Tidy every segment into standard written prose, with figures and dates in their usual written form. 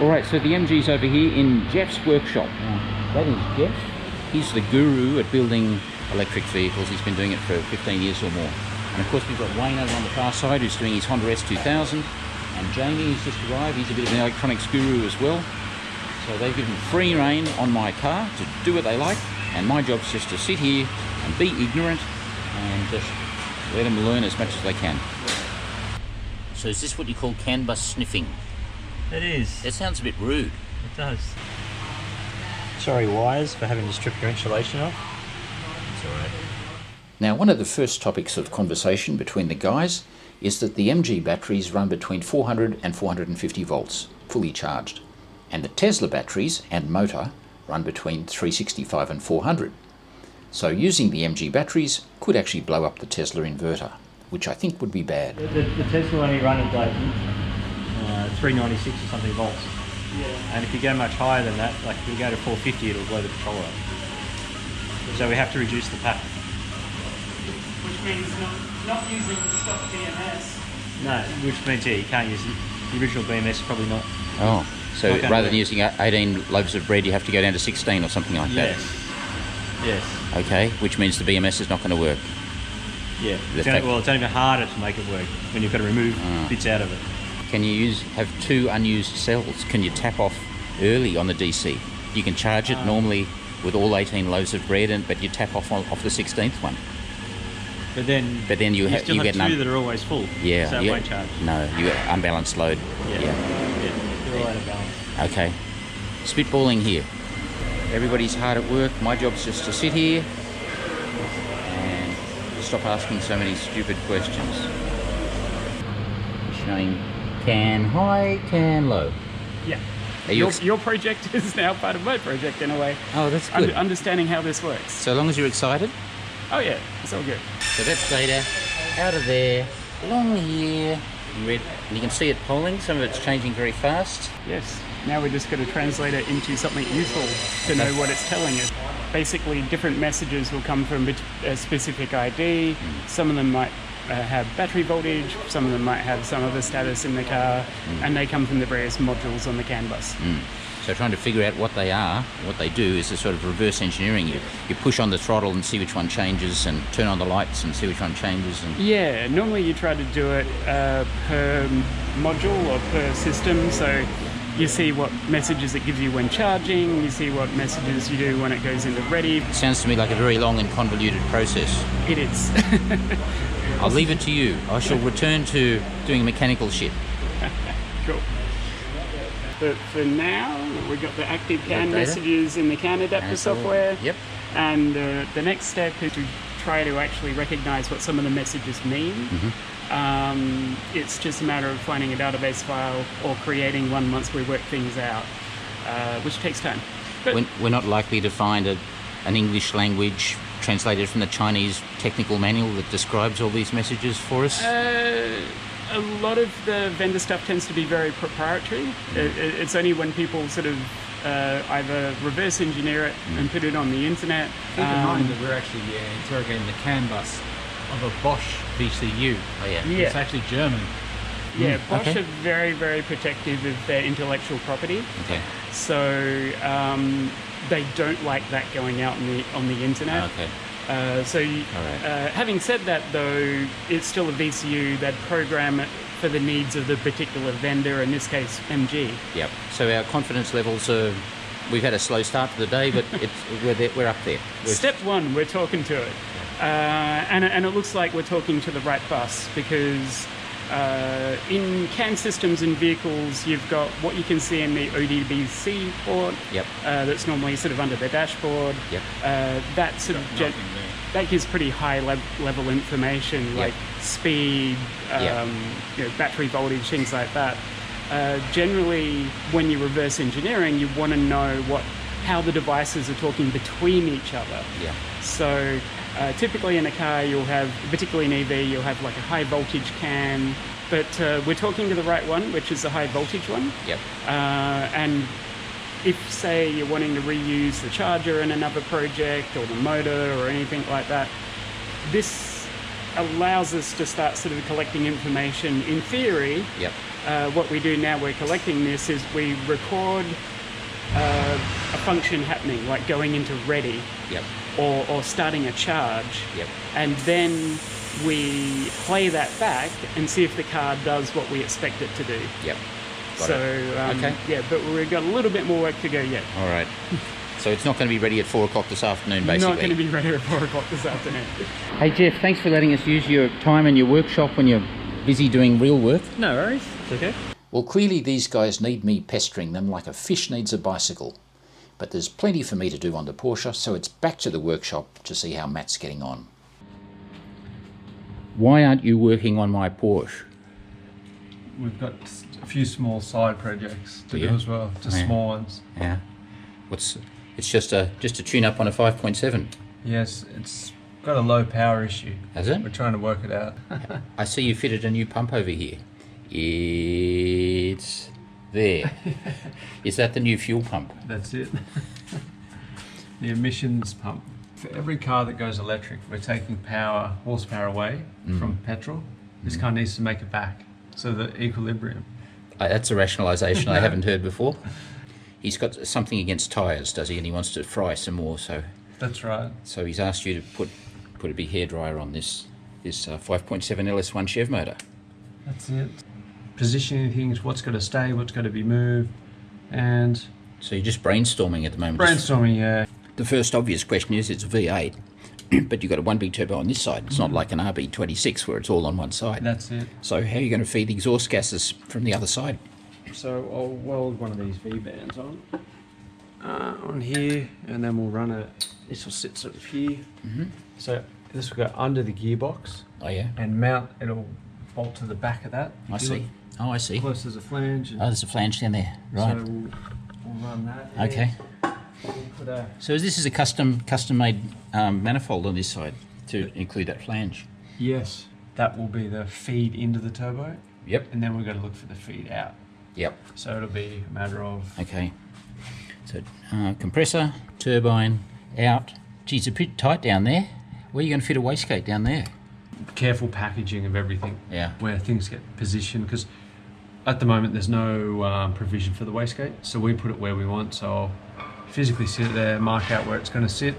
Alright, so the MG's over here in Jeff's workshop. That is Jeff. He's the guru at building electric vehicles. He's been doing it for 15 years or more. And of course we've got Wayne over on the far side who's doing his Honda S2000. And Jamie, who's just arrived, he's a bit of an electronics guru as well. So they've given free rein on my car to do what they like. And my job's just to sit here and be ignorant and just let them learn as much as they can. So is this what you call CAN bus sniffing? It is. It sounds a bit rude. It does. Sorry, wires, for having to strip your insulation off. It's alright. Now, one of the first topics of conversation between the guys is that the MG batteries run between 400 and 450 volts, fully charged. And the Tesla batteries and motor run between 365 and 400. So using the MG batteries could actually blow up the Tesla inverter, which I think would be bad. The Tesla only run at like 396 or something volts. Yeah. And if you go much higher than that, like if you go to 450, it'll blow the controller up. So we have to reduce the pack. Which means not using stock BMS. No, which means, yeah, you can't use it. The original BMS is probably not. Oh, so rather than using 18 loaves of bread, you have to go down to 16 or something like that? Yes. Okay, which means the BMS is not going to work. Yeah. It's only harder to make it work when you've got to remove bits out of it. Can you have two unused cells? Can you tap off early on the DC? You can charge it normally with all 18 loaves of bread, but you tap off the 16th one. But then you still get two that are always full. Yeah. So it won't charge. No, you get unbalanced load. Yeah. They're all out of balance. Okay. Spitballing here. Everybody's hard at work. My job's just to sit here and stop asking so many stupid questions. Showing CAN high, CAN low. Yeah. Your project is now part of my project in a way. Oh, that's good. Understanding how this works. So long as you're excited. Oh yeah, it's all good. So that's data out of there, along here, in red, and you can see it polling. Some of it's changing very fast. Yes. Now we're just going to translate it into something useful to know what it's telling us. Basically, different messages will come from a specific ID. Some of them might have battery voltage, some of them might have some other status in the car, and they come from the various modules on the CAN bus. So trying to figure out what they are, what they do, is a sort of reverse engineering. You push on the throttle and see which one changes, and turn on the lights and see which one changes. And yeah, normally you try to do it per module or per system. So you see what messages it gives you when charging, you see what messages you do when it goes into ready. It sounds to me like a very long and convoluted process. It is. I'll leave it to you. I shall return to doing mechanical shit. Cool. But for now, we've got the active CAN messages in the CAN adapter software. Yep. And the next step is to try to actually recognize what some of the messages mean. It's just a matter of finding a database file or creating one once we work things out, which takes time. But we're not likely to find an English language translated from the Chinese technical manual that describes all these messages for us? A lot of the vendor stuff tends to be very proprietary. It's only when people sort of either reverse engineer it and put it on the internet. Keep in mind that we're actually interrogating the CAN bus of a Bosch VCU. Oh yeah. It's actually German. Yeah, Bosch are very, very protective of their intellectual property. Okay. So they don't like that going out on the internet. Okay. Having said that, though, it's still a VCU. They'd program it for the needs of the particular vendor, in this case, MG. Yep. So our confidence levels are... We've had a slow start to the day, but we're up there. Step one, we're talking to it. And it looks like we're talking to the right bus, because in CAN systems and vehicles, you've got what you can see in the ODBC port. Yep. That's normally sort of under the dashboard. Yep. That sort of that gives pretty high level information, like speed, battery voltage, things like that. Generally, when you're reverse engineering, you want to know how the devices are talking between each other. Yeah. So typically in a car, you'll have, particularly in EV, you'll have like a high voltage CAN, but we're talking to the right one, which is the high voltage one. Yep. And if, say, you're wanting to reuse the charger in another project or the motor or anything like that, this allows us to start sort of collecting information, in theory, what we do now, we're collecting this, is we record a function happening, like going into ready. Yep. Or starting a charge. Yep. And then we play that back and see if the car does what we expect it to do. Yep. Got So, it. Okay. yeah, but we've got a little bit more work to go yet. All right. So it's not going to be ready at 4 o'clock this afternoon, basically. Not going to be ready at 4 o'clock this afternoon. Hey Jeff, thanks for letting us use your time in your workshop when you're busy doing real work. No worries. It's okay. Well, clearly these guys need me pestering them like a fish needs a bicycle. But there's plenty for me to do on the Porsche, so it's back to the workshop to see how Matt's getting on. Why aren't you working on my Porsche? We've got a few small side projects to do Yeah. as well, just Yeah. small ones. Yeah. It's just a tune up on a 5.7. Yes, it's got a low power issue. Has it? We're trying to work it out. I see you fitted a new pump over here. It's there. Is that the new fuel pump? That's it. The emissions pump. For every car that goes electric, we're taking horsepower away from petrol. This car needs to make it back. So the equilibrium. That's a rationalisation I haven't heard before. He's got something against tyres, does he? And he wants to fry some more, so That's right. he's asked you to put a big hairdryer on this 5.7 LS1 Chev motor. That's it. Positioning things, what's got to stay, what's got to be moved, and So you're just brainstorming at the moment. brainstorming, yeah. The first obvious question is it's a V8, but you've got a one big turbo on this side. It's not like an RB26 where it's all on one side. That's it. So how are you going to feed the exhaust gases from the other side? So I'll weld one of these V-bands on here, and then we'll run this will sit sort of here. So this will go under the gearbox Oh yeah, and mount, it'll bolt to the back of that. I see. Oh, I see. Close as a flange. And Oh, there's a flange down there. Right. So we'll run that. Okay. We'll put a, So this is a custom-made manifold on this side to include that flange. yes, that will be the feed into the turbo, Yep. and then we've got to look for the feed out. Yep. So it'll be a matter of Okay. So compressor, turbine, out. Geez, it's a bit tight down there. Where are you going to fit a wastegate down there? careful packaging of everything. Yeah. Where things get positioned, because at the moment there's no provision for the wastegate, so we put it where we want. So I'll physically sit it there, mark out where it's going to sit.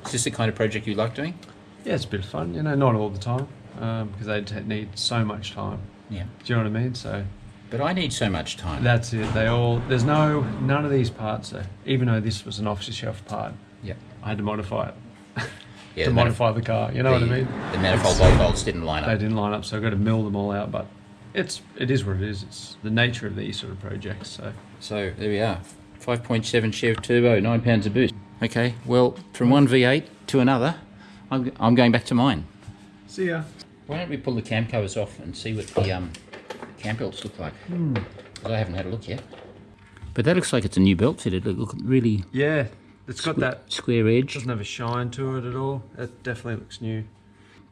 Is this the kind of project you like doing? Yeah, it's a bit of fun. You know, not all the time, because they need so much time. Yeah. Do you know what I mean? So But I need so much time. that's it. There's none of these parts. Even though this was an off-the-shelf part, Yep. I had to modify it Yeah, to modify the car. You know what I mean? The manifold bolt bolts didn't line They up. didn't line up, so I've got to mill them all out. But it is what it is. It's the nature of these sort of projects. So So there we are. 5.7 Chev turbo, 9 pounds of boost. Okay, well, from one V8 to another, I'm going back to mine. see ya. Why don't we pull the cam covers off and see what the cam belts look like? Because I haven't had a look yet. But that looks like it's a new belt fitted. It looks really Yeah, it's got that. square edge, Doesn't have a shine to it at all. It definitely looks new.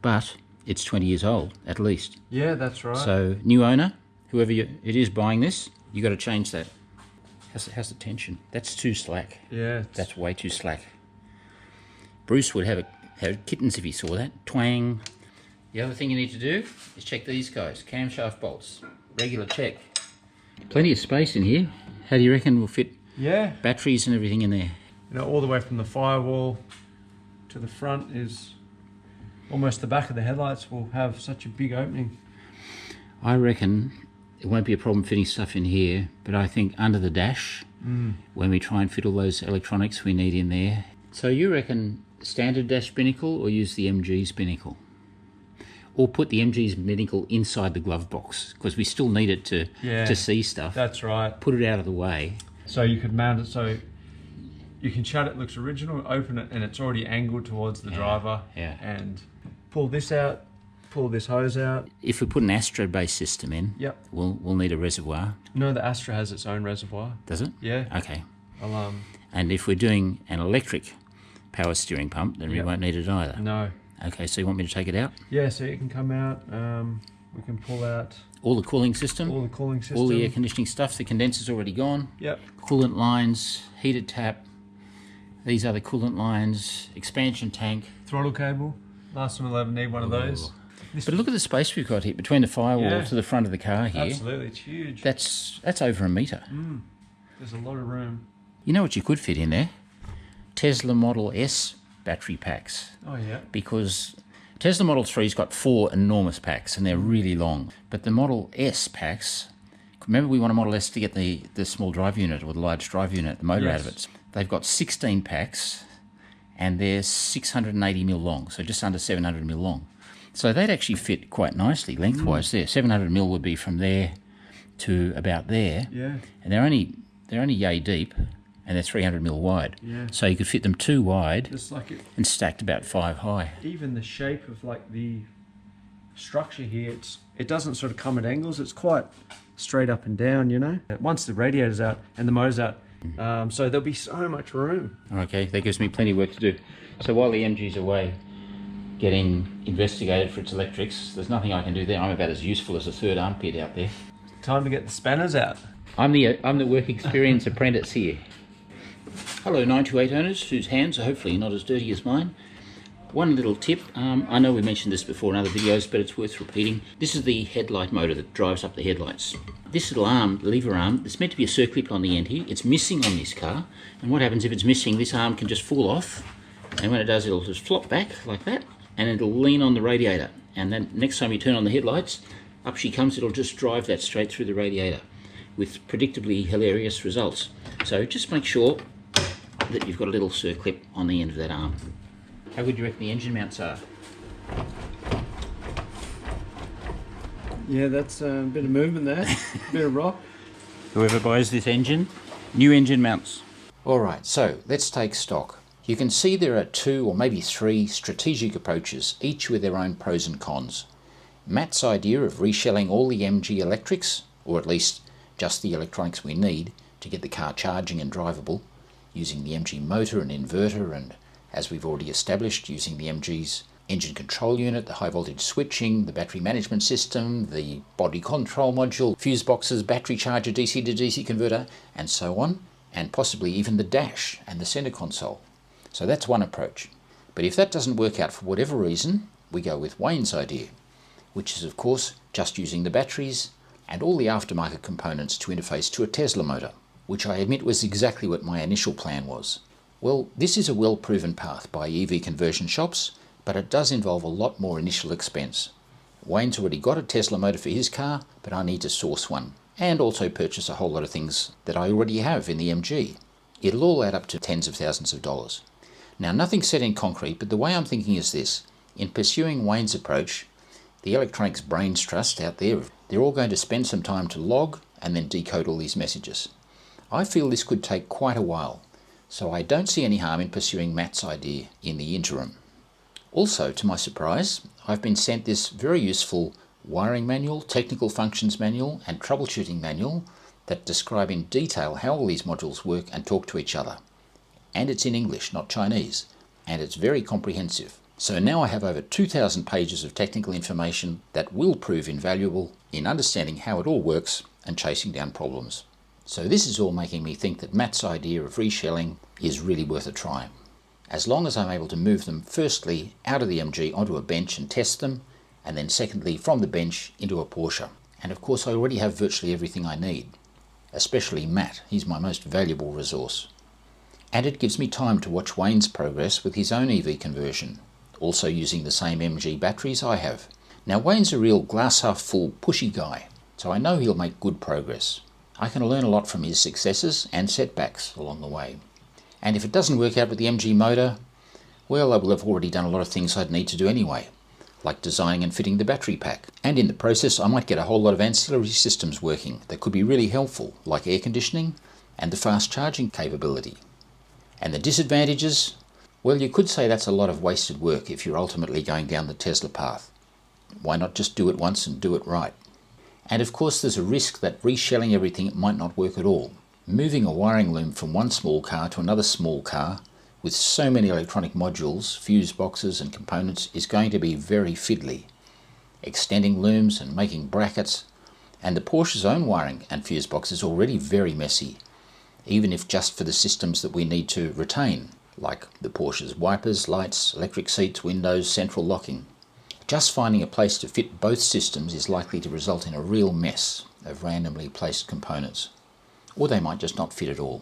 but it's 20 years old at least. Yeah, that's right. So new owner, whoever it is buying this, you got to change that. How's the tension? That's too slack. yeah, That's way too slack. Bruce would have kittens if he saw that. Twang. The other thing you need to do is check these guys. Camshaft bolts. Regular check. Plenty of space in here. How do you reckon we'll fit yeah. batteries and everything in there? You know, all the way from the firewall to the front is almost the back of the headlights will have such a big opening. I reckon it won't be a problem fitting stuff in here, but I think under the dash, when we try and fit all those electronics we need in there. So you reckon standard dash binnacle or use the MG's binnacle? Or put the MG's binnacle inside the glove box, because we still need it to see stuff. That's right. Put it out of the way. So you could mount it so you can shut it, looks original, open it, and it's already angled towards the driver. Yeah. And pull this out, pull this hose out. If we put an Astro-based system in, Yep. we'll need a reservoir. No, the Astra has its own reservoir. Does it? Yeah. Okay. I'll, And if we're doing an electric power steering pump, then we Yep. won't need it either. no. Okay, so you want me to take it out? Yeah, so it can come out. We can pull out All the cooling system? all the cooling system. All the air conditioning stuff, the condenser's already gone. Yep. Coolant lines, heated tap. These are the coolant lines, expansion tank. Throttle cable. Last one will ever need one of those. But look at the space we've got here, between the firewall Yeah. to the front of the car here. Absolutely, it's huge. That's over a metre. There's a lot of room. You know what you could fit in there? Tesla Model S battery packs. Oh yeah. Because Tesla Model 3's got 4 enormous packs and they're really long. But the Model S packs, remember we want a Model S to get the small drive unit or the large drive unit, the motor out of it. They've got 16 packs and they're 680mm long, so just under 700mm long. So they'd actually fit quite nicely lengthwise there. 700mm would be from there to about there. Yeah. And they're only yay deep and they're 300mm wide. Yeah. So you could fit them 2 wide Just like it. and stacked about 5 high. Even the shape of like the structure here, it doesn't sort of come at angles. It's quite straight up and down, you know. Once the radiator's out and the motor's out, so there'll be so much room. Okay, that gives me plenty of work to do. So while the MG's away getting investigated for its electrics, there's nothing I can do there. I'm about as useful as a third armpit out there. Time to get the spanners out. I'm the work experience apprentice here. Hello 928 owners whose hands are hopefully not as dirty as mine. One little tip, I know we mentioned this before in other videos, but it's worth repeating. This is the headlight motor that drives up the headlights. This little arm, lever arm, it's meant to be a circlip on the end here. It's missing on this car, and what happens if it's missing, this arm can just fall off, and when it does, it'll just flop back like that, and it'll lean on the radiator. And then next time you turn on the headlights, up she comes, it'll just drive that straight through the radiator with predictably hilarious results. So just make sure that you've got a little circlip on the end of that arm. How good do you reckon the engine mounts are? Yeah, that's a bit of movement there, a bit of rock. Whoever buys this engine, new engine mounts. Alright, so let's take stock. You can see there are 2 or maybe 3 strategic approaches, each with their own pros and cons. Matt's idea of reshelling all the MG electrics, or at least just the electronics we need to get the car charging and drivable, using the MG motor and inverter, and as we've already established, using the MG's engine control unit, the high voltage switching, the battery management system, the body control module, fuse boxes, battery charger, DC to DC converter, and so on, and possibly even the dash and the center console. So that's one approach. But if that doesn't work out for whatever reason, we go with Wayne's idea, which is of course just using the batteries and all the aftermarket components to interface to a Tesla motor, which I admit was exactly what my initial plan was. Well, this is a well-proven path by EV conversion shops, but it does involve a lot more initial expense. Wayne's already got a Tesla motor for his car, but I need to source one, and also purchase a whole lot of things that I already have in the MG. It'll all add up to tens of thousands of dollars. Now, nothing's set in concrete, but the way I'm thinking is this. In pursuing Wayne's approach, the electronics brains trust out there, they're all going to spend some time to log and then decode all these messages. I feel this could take quite a while, so I don't see any harm in pursuing Matt's idea in the interim. Also, to my surprise, I've been sent this very useful wiring manual, technical functions manual, and troubleshooting manual that describe in detail how all these modules work and talk to each other. And it's in English, not Chinese, and it's very comprehensive. So now I have over 2,000 pages of technical information that will prove invaluable in understanding how it all works and chasing down problems. So this is all making me think that Matt's idea of reshelling is really worth a try. As long as I'm able to move them firstly out of the MG onto a bench and test them, and then secondly from the bench into a Porsche. And of course I already have virtually everything I need, especially Matt, he's my most valuable resource. And it gives me time to watch Wayne's progress with his own EV conversion, also using the same MG batteries I have. Now Wayne's a real glass half full pushy guy, so I know he'll make good progress. I can learn a lot from his successes and setbacks along the way. And if it doesn't work out with the MG motor, well, I will have already done a lot of things I'd need to do anyway, like designing and fitting the battery pack. And in the process, I might get a whole lot of ancillary systems working that could be really helpful, like air conditioning and the fast charging capability. And the disadvantages? Well, you could say that's a lot of wasted work if you're ultimately going down the Tesla path. Why not just do it once and do it right? And of course there's a risk that reshelling everything might not work at all. Moving a wiring loom from one small car to another small car with so many electronic modules, fuse boxes and components is going to be very fiddly. Extending looms and making brackets, and the Porsche's own wiring and fuse box is already very messy, even if just for the systems that we need to retain, like the Porsche's wipers, lights, electric seats, windows, central locking. It Just finding a place to fit both systems is likely to result in a real mess of randomly placed components, or they might just not fit at all.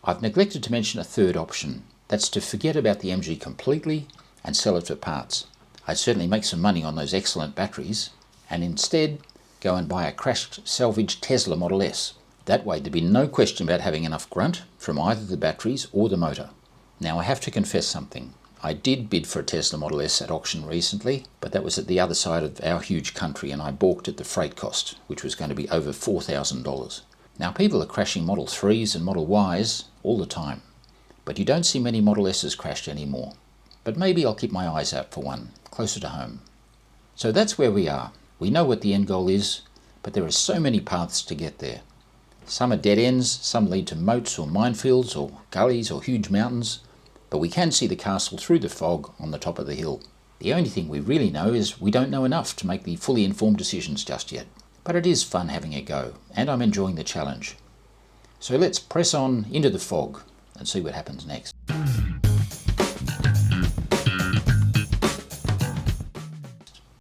I've neglected to mention a third option. That's to forget about the MG completely and sell it for parts. I'd certainly make some money on those excellent batteries, and instead go and buy a crashed salvage Tesla Model S. That way there'd be no question about having enough grunt from either the batteries or the motor. Now I have to confess something. I did bid for a Tesla Model S at auction recently, but that was at the other side of our huge country and I balked at the freight cost, which was going to be over $4,000. Now people are crashing Model 3s and Model Ys all the time, but you don't see many Model S's crashed anymore. But maybe I'll keep my eyes out for one, closer to home. So that's where we are. We know what the end goal is, but there are so many paths to get there. Some are dead ends, some lead to moats or minefields or gullies or huge mountains, but we can see the castle through the fog on the top of the hill. The only thing we really know is we don't know enough to make the fully informed decisions just yet. But it is fun having a go, and I'm enjoying the challenge. So let's press on into the fog and see what happens next.